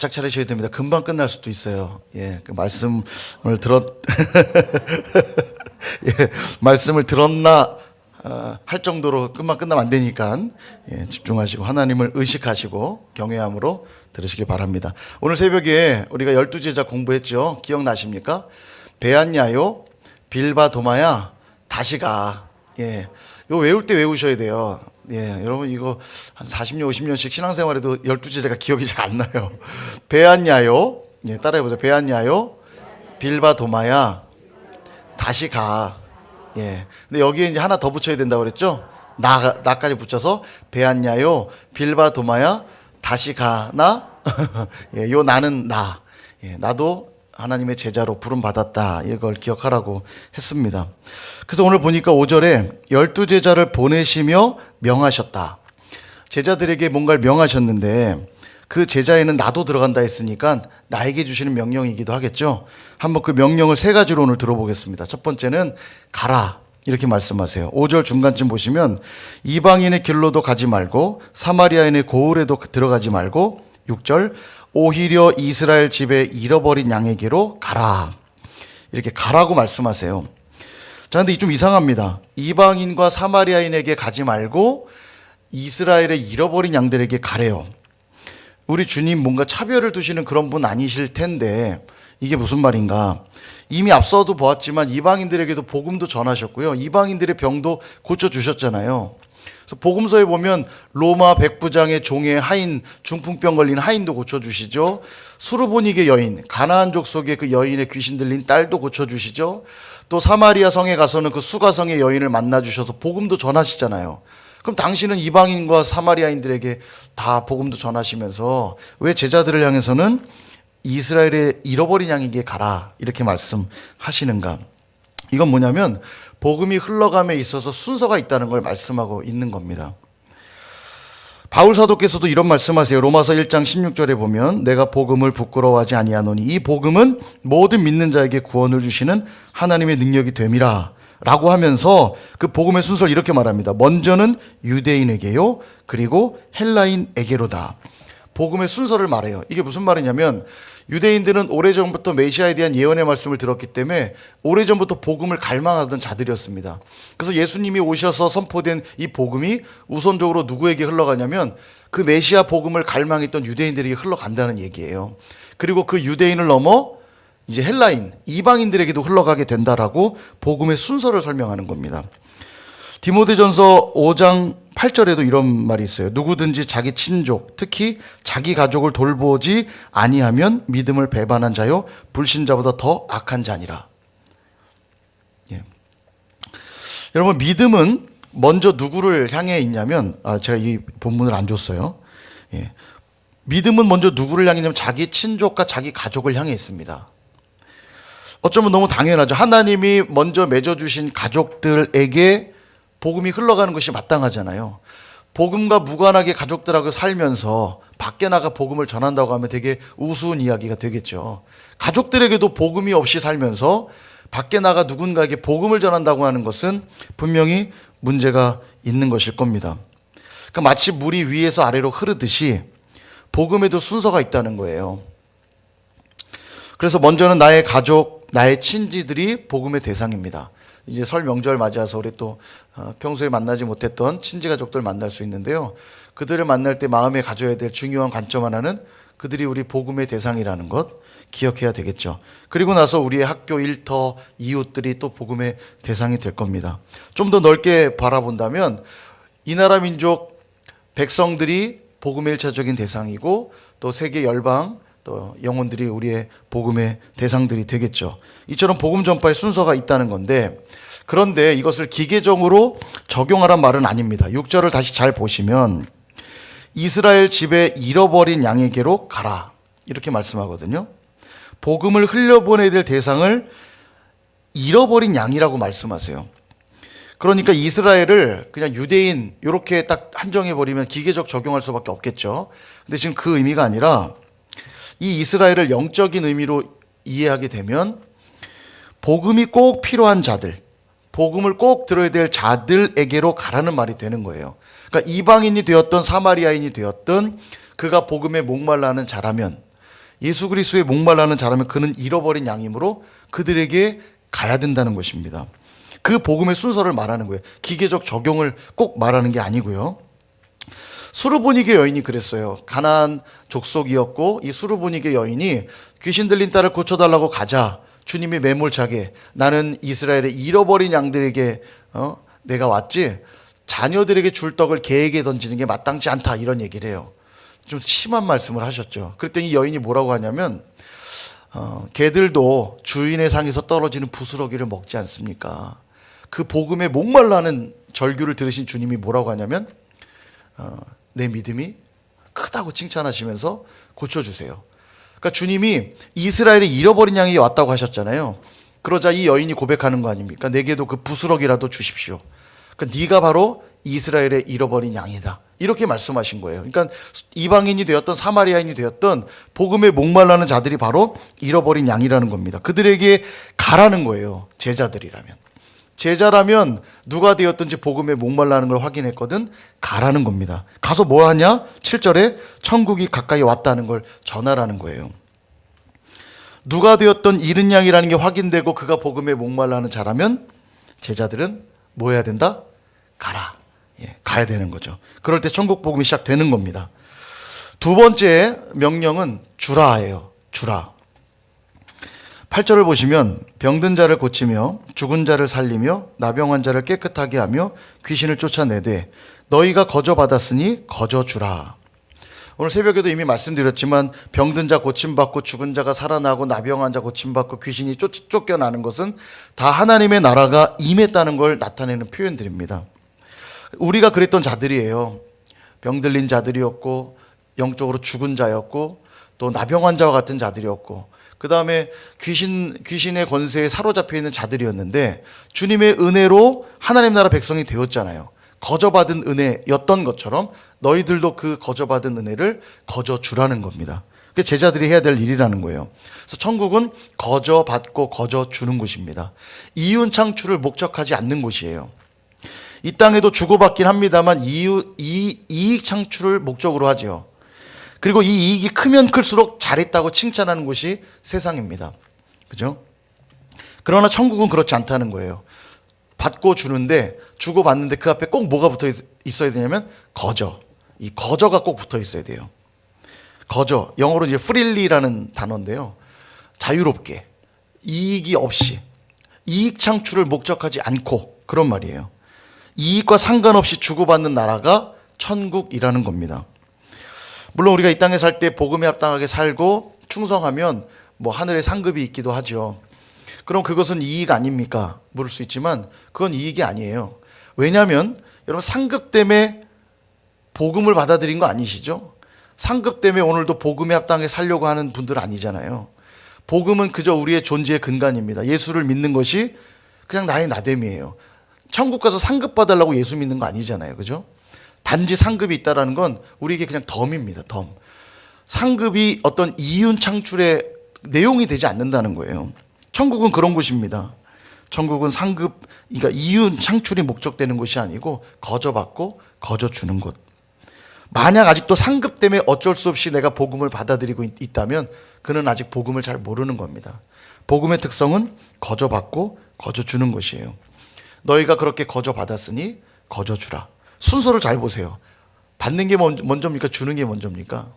바짝 차리셔야 됩니다. 금방 끝날 수도 있어요. 예, 그 말씀을 예, 말씀을 들었나 할 정도로 금방 끝나면 안 되니까 예, 집중하시고 하나님을 의식하시고 경외함으로 들으시길 바랍니다. 오늘 새벽에 우리가 12제자 공부했죠. 기억나십니까? 베안야요, 빌바 도마야, 다시 가. 예, 이거 외울 때 외우셔야 돼요. 예, 여러분 이거 한 40년, 50년씩 신앙생활에도 12제자가 기억이 잘 안 나요. 베안야요, 예, 따라해보세요. 베안야요, 빌바 도마야, 다시 가. 예, 근데 여기에 이제 하나 더 붙여야 된다고 그랬죠? 나까지 붙여서 베안야요, 빌바 도마야, 다시 가나? 예, 요 나는 나. 예, 나도 하나님의 제자로 부름 받았다. 이걸 기억하라고 했습니다. 그래서 오늘 보니까 5절에 12제자를 보내시며 명하셨다. 제자들에게 뭔가를 명하셨는데 그 제자에는 나도 들어간다 했으니까 나에게 주시는 명령이기도 하겠죠. 한번 그 명령을 세 가지로 오늘 들어보겠습니다. 첫 번째는 가라. 이렇게 말씀하세요. 5절 중간쯤 보시면 이방인의 길로도 가지 말고 사마리아인의 고을에도 들어가지 말고 6절 오히려 이스라엘 집에 잃어버린 양에게로 가라. 이렇게 가라고 말씀하세요. 자, 근데 좀 이상합니다. 이방인과 사마리아인에게 가지 말고 이스라엘의 잃어버린 양들에게 가래요. 우리 주님 뭔가 차별을 두시는 그런 분 아니실 텐데 이게 무슨 말인가? 이미 앞서도 보았지만 이방인들에게도 복음도 전하셨고요. 이방인들의 병도 고쳐주셨잖아요. 그래서 복음서에 보면 로마 백부장의 종의 하인, 중풍병 걸린 하인도 고쳐주시죠. 수르보닉의 여인, 가나안족 속의 그 여인의 귀신 들린 딸도 고쳐주시죠. 또 사마리아 성에 가서는 그 수가성의 여인을 만나주셔서 복음도 전하시잖아요. 그럼 당신은 이방인과 사마리아인들에게 다 복음도 전하시면서 왜 제자들을 향해서는 이스라엘의 잃어버린 양에게 가라 이렇게 말씀하시는가? 이건 뭐냐면 복음이 흘러감에 있어서 순서가 있다는 걸 말씀하고 있는 겁니다. 바울 사도께서도 이런 말씀하세요. 로마서 1장 16절에 보면 내가 복음을 부끄러워하지 아니하노니 이 복음은 모든 믿는 자에게 구원을 주시는 하나님의 능력이 됨이라 라고 하면서 그 복음의 순서를 이렇게 말합니다. 먼저는 유대인에게요, 그리고 헬라인에게로다. 복음의 순서를 말해요. 이게 무슨 말이냐면 유대인들은 오래전부터 메시아에 대한 예언의 말씀을 들었기 때문에 오래전부터 복음을 갈망하던 자들이었습니다. 그래서 예수님이 오셔서 선포된 이 복음이 우선적으로 누구에게 흘러가냐면 그 메시아 복음을 갈망했던 유대인들에게 흘러간다는 얘기예요. 그리고 그 유대인을 넘어 이제 헬라인, 이방인들에게도 흘러가게 된다라고 복음의 순서를 설명하는 겁니다. 디모데전서 5장 8절에도 이런 말이 있어요. 누구든지 자기 친족, 특히 자기 가족을 돌보지 아니하면 믿음을 배반한 자요 불신자보다 더 악한 자니라. 예. 여러분, 믿음은 먼저 누구를 향해 있냐면 제가 이 본문을 안 줬어요. 예. 믿음은 먼저 누구를 향해 있냐면 자기 친족과 자기 가족을 향해 있습니다. 어쩌면 너무 당연하죠. 하나님이 먼저 맺어주신 가족들에게 복음이 흘러가는 것이 마땅하잖아요. 복음과 무관하게 가족들하고 살면서 밖에 나가 복음을 전한다고 하면 되게 우스운 이야기가 되겠죠. 가족들에게도 복음이 없이 살면서 밖에 나가 누군가에게 복음을 전한다고 하는 것은 분명히 문제가 있는 것일 겁니다. 그러니까 마치 물이 위에서 아래로 흐르듯이 복음에도 순서가 있다는 거예요. 그래서 먼저는 나의 가족, 나의 친지들이 복음의 대상입니다. 이제 설 명절 맞이해서 우리 또 평소에 만나지 못했던 친지 가족들 만날 수 있는데요. 그들을 만날 때 마음에 가져야 될 중요한 관점 하나는 그들이 우리 복음의 대상이라는 것 기억해야 되겠죠. 그리고 나서 우리의 학교 일터, 이웃들이 또 복음의 대상이 될 겁니다. 좀 더 넓게 바라본다면 이 나라 민족 백성들이 복음의 1차적인 대상이고 또 세계 열방 또 영혼들이 우리의 복음의 대상들이 되겠죠. 이처럼 복음 전파의 순서가 있다는 건데 그런데 이것을 기계적으로 적용하란 말은 아닙니다. 6절을 다시 잘 보시면 이스라엘 집에 잃어버린 양에게로 가라 이렇게 말씀하거든요. 복음을 흘려보내야 될 대상을 잃어버린 양이라고 말씀하세요. 그러니까 이스라엘을 그냥 유대인 이렇게 딱 한정해버리면 기계적 적용할 수밖에 없겠죠. 근데 지금 그 의미가 아니라 이 이스라엘을 영적인 의미로 이해하게 되면 복음이 꼭 필요한 자들, 복음을 꼭 들어야 될 자들에게로 가라는 말이 되는 거예요. 그러니까 이방인이 되었던 사마리아인이 되었던 그가 복음에 목말라 하는 자라면 예수 그리스도의 목말라는 자라면 그는 잃어버린 양이므로 그들에게 가야 된다는 것입니다. 그 복음의 순서를 말하는 거예요. 기계적 적용을 꼭 말하는 게 아니고요. 수르보니게 여인이 그랬어요. 가나안 족속이었고 이 수르보니게 여인이 귀신 들린 딸을 고쳐달라고 가자 주님이 매몰차게 나는 이스라엘의 잃어버린 양들에게 내가 왔지 자녀들에게 줄 떡을 개에게 던지는 게 마땅치 않다 이런 얘기를 해요. 좀 심한 말씀을 하셨죠. 그랬더니 여인이 뭐라고 하냐면 개들도 주인의 상에서 떨어지는 부스러기를 먹지 않습니까? 그 복음에 목말라는 절규를 들으신 주님이 뭐라고 하냐면 내 믿음이 크다고 칭찬하시면서 고쳐주세요. 그러니까 주님이 이스라엘의 잃어버린 양이 왔다고 하셨잖아요. 그러자 이 여인이 고백하는 거 아닙니까? 내게도 그 부스러기라도 주십시오. 그러니까 네가 바로 이스라엘의 잃어버린 양이다. 이렇게 말씀하신 거예요. 그러니까 이방인이 되었던 사마리아인이 되었던 복음에 목말라는 자들이 바로 잃어버린 양이라는 겁니다. 그들에게 가라는 거예요. 제자들이라면. 제자라면 누가 되었든지 복음에 목말라는 걸 확인했거든 가라는 겁니다. 가서 뭐 하냐? 7절에 천국이 가까이 왔다는 걸 전하라는 거예요. 누가 되었던 잃은 양이라는 게 확인되고 그가 복음에 목말라는 자라면 제자들은 뭐 해야 된다? 가라. 가야 되는 거죠. 그럴 때 천국 복음이 시작되는 겁니다. 두 번째 명령은 주라예요. 주라. 8절을 보시면 병든 자를 고치며 죽은 자를 살리며 나병한 자를 깨끗하게 하며 귀신을 쫓아내되 너희가 거저 받았으니 거저 주라. 오늘 새벽에도 이미 말씀드렸지만 병든 자 고침받고 죽은 자가 살아나고 나병한 자 고침받고 귀신이 쫓겨나는 것은 다 하나님의 나라가 임했다는 걸 나타내는 표현들입니다. 우리가 그랬던 자들이에요. 병들린 자들이었고 영적으로 죽은 자였고 또 나병한 자와 같은 자들이었고 그 다음에 귀신의 권세에 사로잡혀 있는 자들이었는데 주님의 은혜로 하나님 나라 백성이 되었잖아요. 거저받은 은혜였던 것처럼 너희들도 그 거저받은 은혜를 거저 주라는 겁니다. 그게 제자들이 해야 될 일이라는 거예요. 그래서 천국은 거저받고 거저 주는 곳입니다. 이윤 창출을 목적하지 않는 곳이에요. 이 땅에도 주고받긴 합니다만 이익 창출을 목적으로 하죠. 그리고 이 이익이 크면 클수록 잘했다고 칭찬하는 곳이 세상입니다. 그죠? 그러나 천국은 그렇지 않다는 거예요. 받고 주는데 주고받는데 그 앞에 꼭 뭐가 붙어 있어야 되냐면 거저. 이 거저가 꼭 붙어 있어야 돼요. 거저. 영어로 이제 freely라는 단어인데요. 자유롭게. 이익이 없이. 이익 창출을 목적하지 않고 그런 말이에요. 이익과 상관없이 주고받는 나라가 천국이라는 겁니다. 물론 우리가 이 땅에 살 때 복음에 합당하게 살고 충성하면 뭐 하늘에 상급이 있기도 하죠. 그럼 그것은 이익 아닙니까? 물을 수 있지만 그건 이익이 아니에요. 왜냐하면 여러분 상급 때문에 복음을 받아들인 거 아니시죠? 상급 때문에 오늘도 복음에 합당하게 살려고 하는 분들 아니잖아요. 복음은 그저 우리의 존재의 근간입니다. 예수를 믿는 것이 그냥 나의 나됨이에요. 천국 가서 상급 받으려고 예수 믿는 거 아니잖아요. 그죠? 단지 상급이 있다는 건 우리에게 그냥 덤입니다. 덤. 상급이 어떤 이윤 창출의 내용이 되지 않는다는 거예요. 천국은 그런 곳입니다. 천국은 상급, 그러니까 이윤 창출이 목적되는 곳이 아니고 거저 받고 거저 주는 곳. 만약 아직도 상급 때문에 어쩔 수 없이 내가 복음을 받아들이고 있다면 그는 아직 복음을 잘 모르는 겁니다. 복음의 특성은 거저 받고 거저 주는 것이에요. 너희가 그렇게 거저 받았으니 거저 주라. 순서를 잘 보세요. 받는 게 먼저입니까? 주는 게 먼저입니까?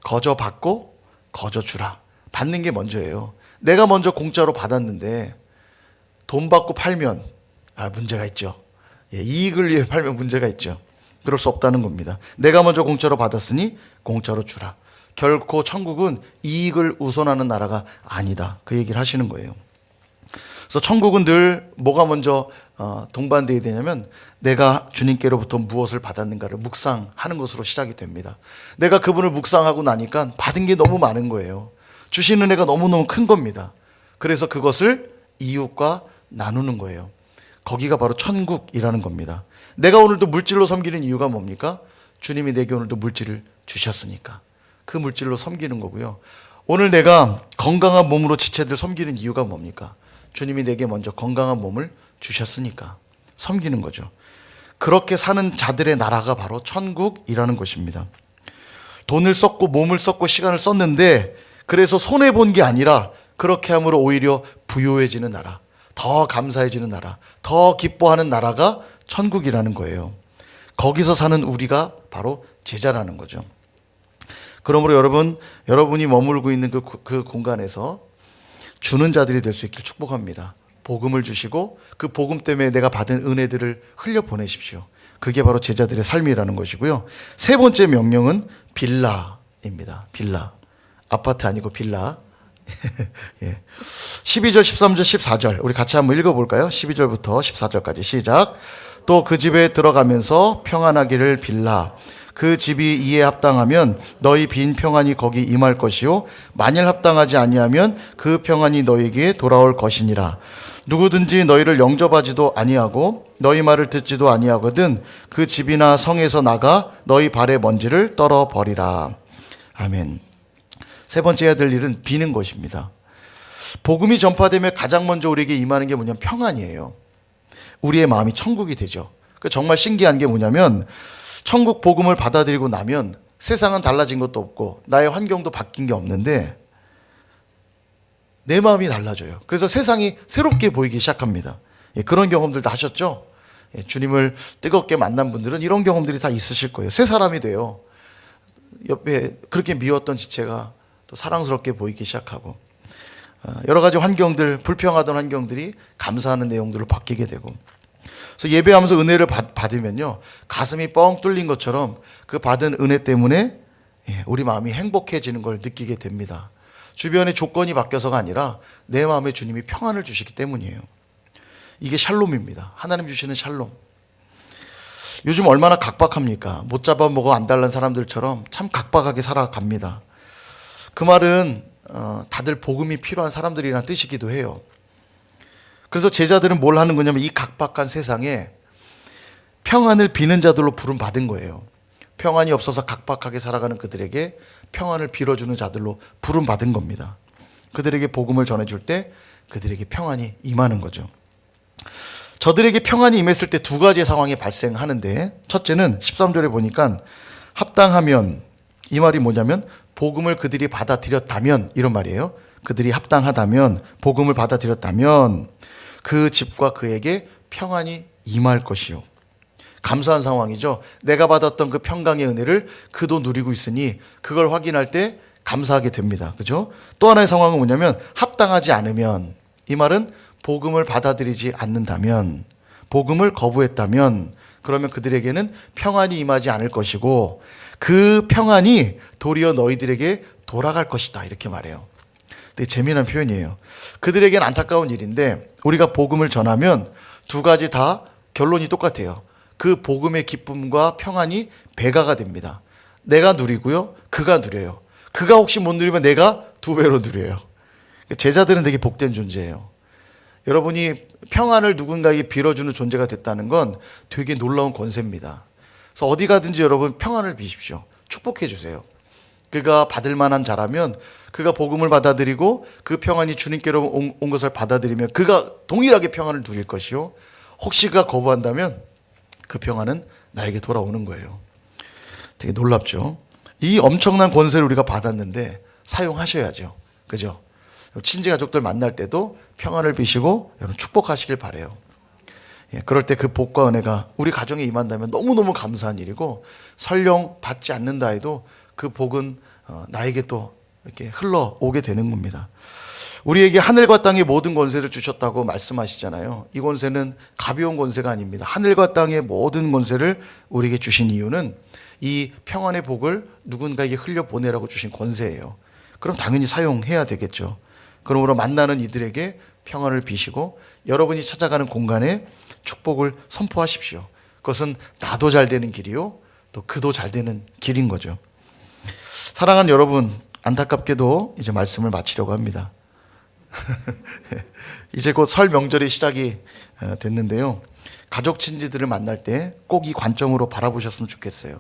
거저 받고 거저 주라. 받는 게 먼저예요. 내가 먼저 공짜로 받았는데 돈 받고 팔면 문제가 있죠. 이익을 위해 팔면 문제가 있죠. 그럴 수 없다는 겁니다. 내가 먼저 공짜로 받았으니 공짜로 주라. 결코 천국은 이익을 우선하는 나라가 아니다. 그 얘기를 하시는 거예요. 그래서 천국은 늘 뭐가 먼저 동반되어야 되냐면 내가 주님께로부터 무엇을 받았는가를 묵상하는 것으로 시작이 됩니다. 내가 그분을 묵상하고 나니까 받은 게 너무 많은 거예요. 주신 은혜가 너무너무 큰 겁니다. 그래서 그것을 이웃과 나누는 거예요. 거기가 바로 천국이라는 겁니다. 내가 오늘도 물질로 섬기는 이유가 뭡니까? 주님이 내게 오늘도 물질을 주셨으니까 그 물질로 섬기는 거고요. 오늘 내가 건강한 몸으로 지체들 섬기는 이유가 뭡니까? 주님이 내게 먼저 건강한 몸을 주셨으니까 섬기는 거죠. 그렇게 사는 자들의 나라가 바로 천국이라는 것입니다. 돈을 썼고 몸을 썼고 시간을 썼는데 그래서 손해본 게 아니라 그렇게 함으로 오히려 부유해지는 나라, 더 감사해지는 나라, 더 기뻐하는 나라가 천국이라는 거예요. 거기서 사는 우리가 바로 제자라는 거죠. 그러므로 여러분이 머물고 있는 그 공간에서 주는 자들이 될 수 있길 축복합니다. 복음을 주시고 그 복음 때문에 내가 받은 은혜들을 흘려보내십시오. 그게 바로 제자들의 삶이라는 것이고요. 세 번째 명령은 빌라입니다. 빌라. 아파트 아니고 빌라. 예. 12절, 13절, 14절 우리 같이 한번 읽어볼까요? 12절부터 14절까지 시작. 또 그 집에 들어가면서 평안하기를 빌라. 그 집이 이에 합당하면 너희 빈 평안이 거기 임할 것이요 만일 합당하지 아니하면 그 평안이 너희에게 돌아올 것이니라. 누구든지 너희를 영접하지도 아니하고 너희 말을 듣지도 아니하거든 그 집이나 성에서 나가 너희 발의 먼지를 떨어버리라. 아멘. 세 번째 해야 될 일은 비는 것입니다. 복음이 전파되면 가장 먼저 우리에게 임하는 게 뭐냐면 평안이에요. 우리의 마음이 천국이 되죠. 정말 신기한 게 뭐냐면 천국 복음을 받아들이고 나면 세상은 달라진 것도 없고 나의 환경도 바뀐 게 없는데 내 마음이 달라져요. 그래서 세상이 새롭게 보이기 시작합니다. 그런 경험들도 하셨죠? 주님을 뜨겁게 만난 분들은 이런 경험들이 다 있으실 거예요. 새 사람이 돼요. 옆에 그렇게 미웠던 지체가 또 사랑스럽게 보이기 시작하고 여러 가지 환경들, 불평하던 환경들이 감사하는 내용들로 바뀌게 되고 그래서 예배하면서 은혜를 받으면요 가슴이 뻥 뚫린 것처럼 그 받은 은혜 때문에 우리 마음이 행복해지는 걸 느끼게 됩니다. 주변의 조건이 바뀌어서가 아니라 내 마음에 주님이 평안을 주시기 때문이에요. 이게 샬롬입니다. 하나님 주시는 샬롬. 요즘 얼마나 각박합니까? 못 잡아먹어 안달난 사람들처럼 참 각박하게 살아갑니다. 그 말은 다들 복음이 필요한 사람들이라는 뜻이기도 해요. 그래서 제자들은 뭘 하는 거냐면 이 각박한 세상에 평안을 비는 자들로 부름 받은 거예요. 평안이 없어서 각박하게 살아가는 그들에게 평안을 빌어주는 자들로 부름 받은 겁니다. 그들에게 복음을 전해줄 때 그들에게 평안이 임하는 거죠. 저들에게 평안이 임했을 때 두 가지의 상황이 발생하는데 첫째는 13절에 보니까 합당하면 이 말이 뭐냐면 복음을 그들이 받아들였다면 이런 말이에요. 그들이 합당하다면 복음을 받아들였다면 그 집과 그에게 평안이 임할 것이요. 감사한 상황이죠. 내가 받았던 그 평강의 은혜를 그도 누리고 있으니 그걸 확인할 때 감사하게 됩니다. 그죠? 또 하나의 상황은 뭐냐면 합당하지 않으면 이 말은 복음을 받아들이지 않는다면 복음을 거부했다면 그러면 그들에게는 평안이 임하지 않을 것이고 그 평안이 도리어 너희들에게 돌아갈 것이다 이렇게 말해요. 되게 재미난 표현이에요. 그들에게는 안타까운 일인데 우리가 복음을 전하면 두 가지 다 결론이 똑같아요. 그 복음의 기쁨과 평안이 배가가 됩니다. 내가 누리고요. 그가 누려요. 그가 혹시 못 누리면 내가 두 배로 누려요. 제자들은 되게 복된 존재예요. 여러분이 평안을 누군가에게 빌어주는 존재가 됐다는 건 되게 놀라운 권세입니다. 그래서 어디 가든지 여러분 평안을 비십시오. 축복해 주세요. 그가 받을 만한 자라면 그가 복음을 받아들이고 그 평안이 주님께로 온 것을 받아들이면 그가 동일하게 평안을 누릴 것이요. 혹시 그가 거부한다면 그 평안은 나에게 돌아오는 거예요. 되게 놀랍죠. 이 엄청난 권세를 우리가 받았는데 사용하셔야죠. 그죠? 친지 가족들 만날 때도 평안을 비시고 여러분 축복하시길 바라요. 그럴 때 그 복과 은혜가 우리 가정에 임한다면 너무너무 감사한 일이고 설령 받지 않는다 해도 그 복은 나에게 또 이렇게 흘러오게 되는 겁니다. 우리에게 하늘과 땅의 모든 권세를 주셨다고 말씀하시잖아요. 이 권세는 가벼운 권세가 아닙니다. 하늘과 땅의 모든 권세를 우리에게 주신 이유는 이 평안의 복을 누군가에게 흘려보내라고 주신 권세예요. 그럼 당연히 사용해야 되겠죠. 그러므로 만나는 이들에게 평안을 비시고 여러분이 찾아가는 공간에 축복을 선포하십시오. 그것은 나도 잘 되는 길이요. 또 그도 잘 되는 길인 거죠. 사랑하는 여러분, 안타깝게도 이제 말씀을 마치려고 합니다. 이제 곧 설 명절이 시작이 됐는데요. 가족 친지들을 만날 때 꼭 이 관점으로 바라보셨으면 좋겠어요.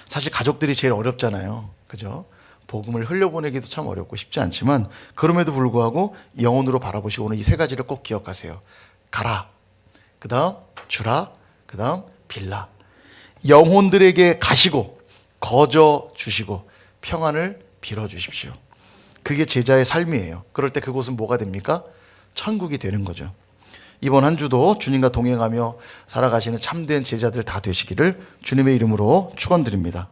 사실 가족들이 제일 어렵잖아요. 그죠? 복음을 흘려보내기도 참 어렵고 쉽지 않지만 그럼에도 불구하고 영혼으로 바라보시고 오늘 이 세 가지를 꼭 기억하세요. 가라, 그 다음 주라, 그 다음 빌라. 영혼들에게 가시고 거저 주시고 평안을 빌어 주십시오. 그게 제자의 삶이에요. 그럴 때 그곳은 뭐가 됩니까? 천국이 되는 거죠. 이번 한 주도 주님과 동행하며 살아가시는 참된 제자들 다 되시기를 주님의 이름으로 축원드립니다.